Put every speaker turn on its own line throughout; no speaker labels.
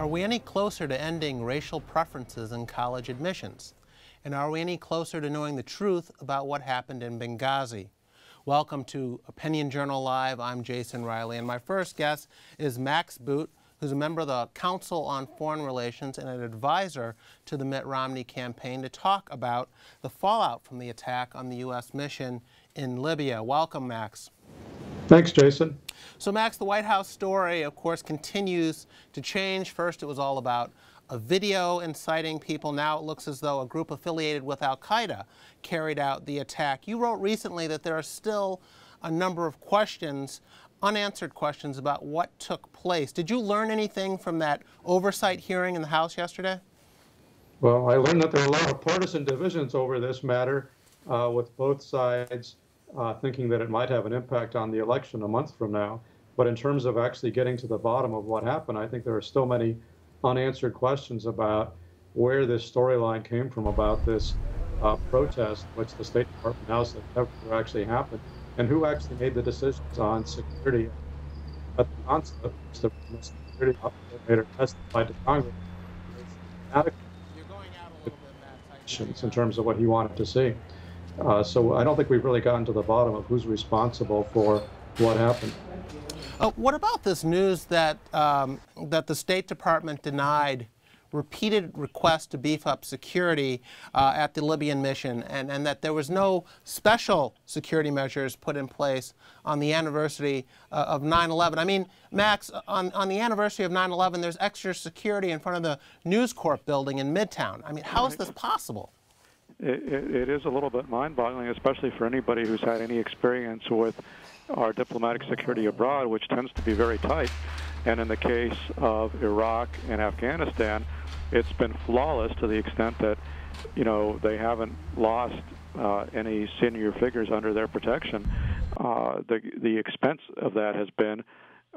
Are we any closer to ending racial preferences in college admissions? And are we any closer to knowing the truth about what happened in Benghazi? Welcome to Opinion Journal Live. I'm Jason Riley, and my first guest is Max Boot, who's a member of the Council on Foreign Relations and an advisor to the Mitt Romney campaign, to talk about the fallout from the attack on the U.S. mission in Libya. Welcome, Max.
Thanks, Jason.
So, Max, the White House story, of course, continues to change. First, it was all about a video inciting people. Now it looks as though a group affiliated with Al-Qaeda carried out the attack. You wrote recently that there are still a number of questions, unanswered questions, about what took place. Did you learn anything from that oversight hearing in the House yesterday?
Well, I learned that there are a lot of partisan divisions over this matter, with both sides thinking that it might have an impact on the election a month from now. But in terms of actually getting to the bottom of what happened, I think there are still many unanswered questions about where this storyline came from about this protest, which the State Department now said never actually happened, and who actually made the decisions on security at the consulate, which the security operator testified to Congress.
You're going out a little bit, Max.
In terms of what he wanted to see. So I don't think we've really gotten to the bottom of who's responsible for what happened.
What about this news that that the State Department denied repeated requests to beef up security at the Libyan mission, and that there was no special security measures put in place on the anniversary of 9/11? I mean, Max, on the anniversary of 9/11, there's extra security in front of the News Corp building in Midtown. I mean, how is this possible?
It is a little bit mind-boggling, especially for anybody who's had any experience with our diplomatic security abroad, which tends to be very tight. And in the case of Iraq and Afghanistan, it's been flawless to the extent that, you know, they haven't lost any senior figures under their protection. The expense of that has been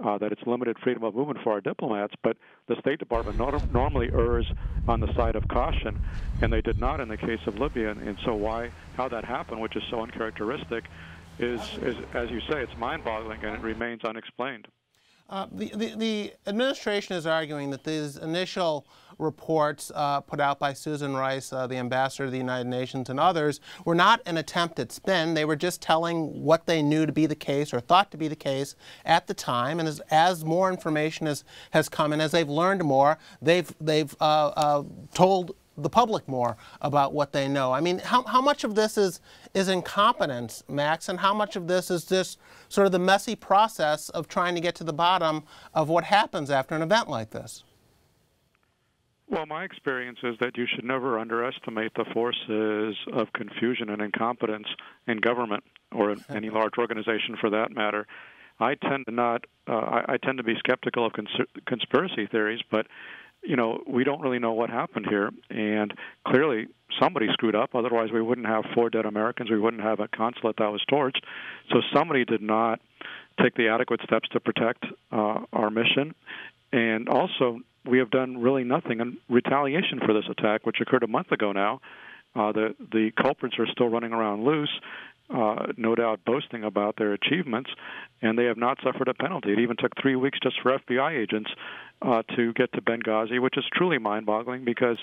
that it's limited freedom of movement for our diplomats, but the State Department normally errs on the side of caution, and they did not in the case of Libya. And so how that happened, which is so uncharacteristic, is as you say, it's mind-boggling, and it remains unexplained.
The administration is arguing that these initial reports put out by Susan Rice, the ambassador to the United Nations, and others, were not an attempt at spin. They were just telling what they knew to be the case or thought to be the case at the time. And as more information has come in, as they've learned more, they've told the public more about what they know. I mean, how much of this is incompetence, Max, and how much of this is just sort of the messy process of trying to get to the bottom of what happens after an event like this?
Well, my experience is that you should never underestimate the forces of confusion and incompetence in government, or in any large organization for that matter. I tend to be skeptical of conspiracy theories, but you know, we don't really know what happened here, and clearly somebody screwed up. Otherwise, we wouldn't have 4 dead Americans. We wouldn't have a consulate that was torched. So somebody did not take the adequate steps to protect our mission. And also, we have done really nothing in retaliation for this attack, which occurred a month ago now. The culprits are still running around loose, no doubt boasting about their achievements, and they have not suffered a penalty. It even took 3 weeks just for FBI agents to get to Benghazi, which is truly mind-boggling because,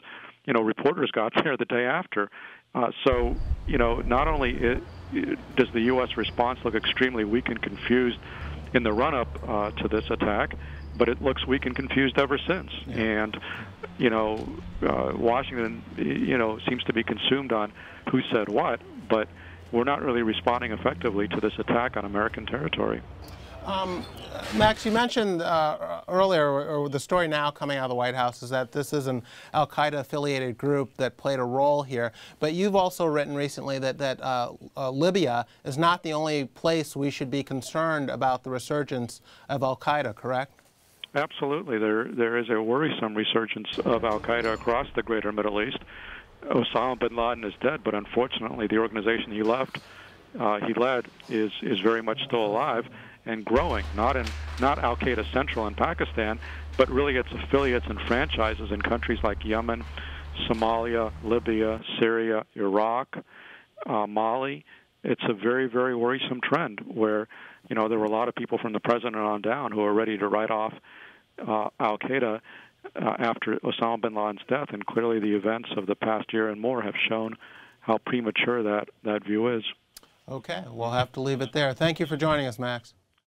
you know, reporters got there the day after. So, you know, not only does the U.S. response look extremely weak and confused in the run-up to this attack, but it looks weak and confused ever since. Yeah. And, you know, Washington, you know, seems to be consumed on who said what, but we're not really responding effectively to this attack on American territory.
Max, you mentioned earlier, or the story now coming out of the White House, is that this is an Al-Qaeda-affiliated group that played a role here. But you've also written recently that Libya is not the only place we should be concerned about the resurgence of Al-Qaeda, correct?
Absolutely. There is a worrisome resurgence of Al-Qaeda across the greater Middle East. Osama bin Laden is dead, but unfortunately the organization he led is very much still alive and growing, not Al-Qaeda Central in Pakistan, but really its affiliates and franchises in countries like Yemen, Somalia, Libya, Syria, Iraq, Mali. It's a very, very worrisome trend where, you know, there were a lot of people from the president on down who are ready to write off Al-Qaeda after Osama bin Laden's death, and clearly the events of the past year and more have shown how premature that view is.
Okay, we'll have to leave it there. Thank you for joining us, Max.